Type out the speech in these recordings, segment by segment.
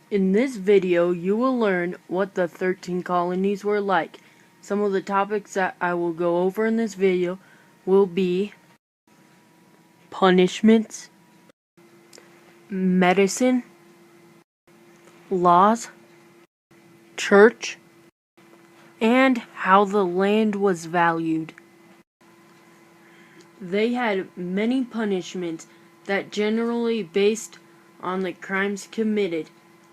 In this video, you will learn what the 13 colonies were like. Some of the topics that I will go over in this video will be punishments, medicine, laws, church, and how the land was valued. They had many punishments that generally based on the crimes committed.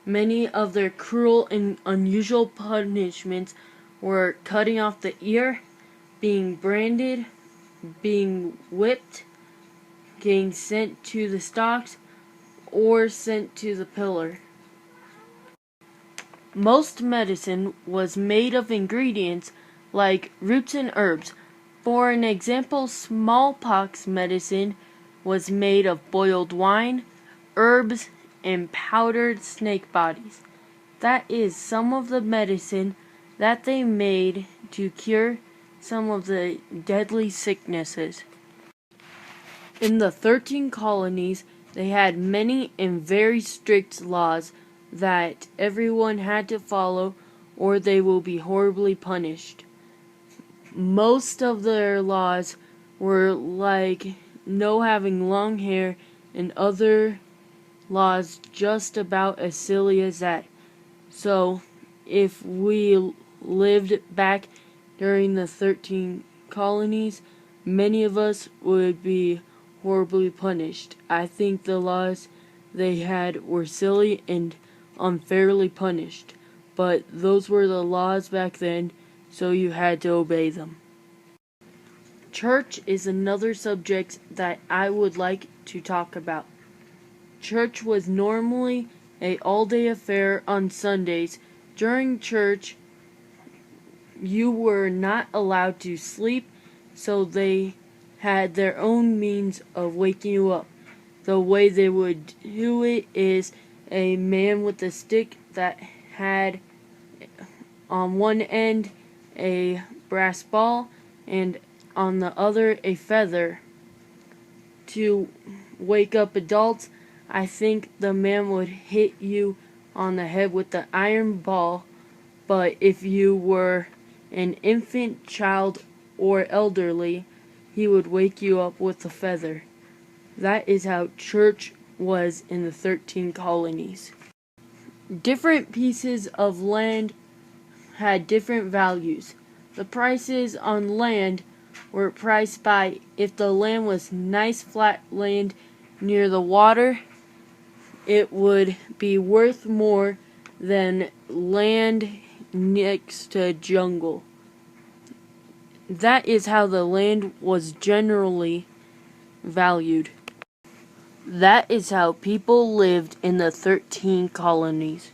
Many of their cruel and unusual punishments were cutting off the ear, being branded, being whipped, getting sent to the stocks, or sent to the pillar. Most medicine was made of ingredients like roots and herbs. For an example, smallpox medicine was made of boiled wine, herbs, and powdered snake bodies. That is some of the medicine that they made to cure some of the deadly sicknesses. In the 13 colonies, they had many and very strict laws that everyone had to follow or they will be horribly punished. Most of their laws were like no having long hair and other laws just about as silly as that. So, if we lived back during the 13 colonies, many of us would be horribly punished. I think the laws they had were silly and unfairly punished, but those were the laws back then, so you had to obey them. Church is another subject that I would like to talk about. Church was normally an all-day affair on Sundays. During church, you were not allowed to sleep, so they had their own means of waking you up. The way they would do it is a man with a stick that had on one end a brass ball and on the other a feather. To wake up adults, I think the man would hit you on the head with the iron ball, but if you were an infant, child, or elderly, he would wake you up with the feather. That is how church was in the 13 colonies. Different pieces of land had different values. The prices on land were priced by if the land was nice flat land near the water, it would be worth more than land next to jungle. That is how the land was generally valued. That is how people lived in the 13 colonies.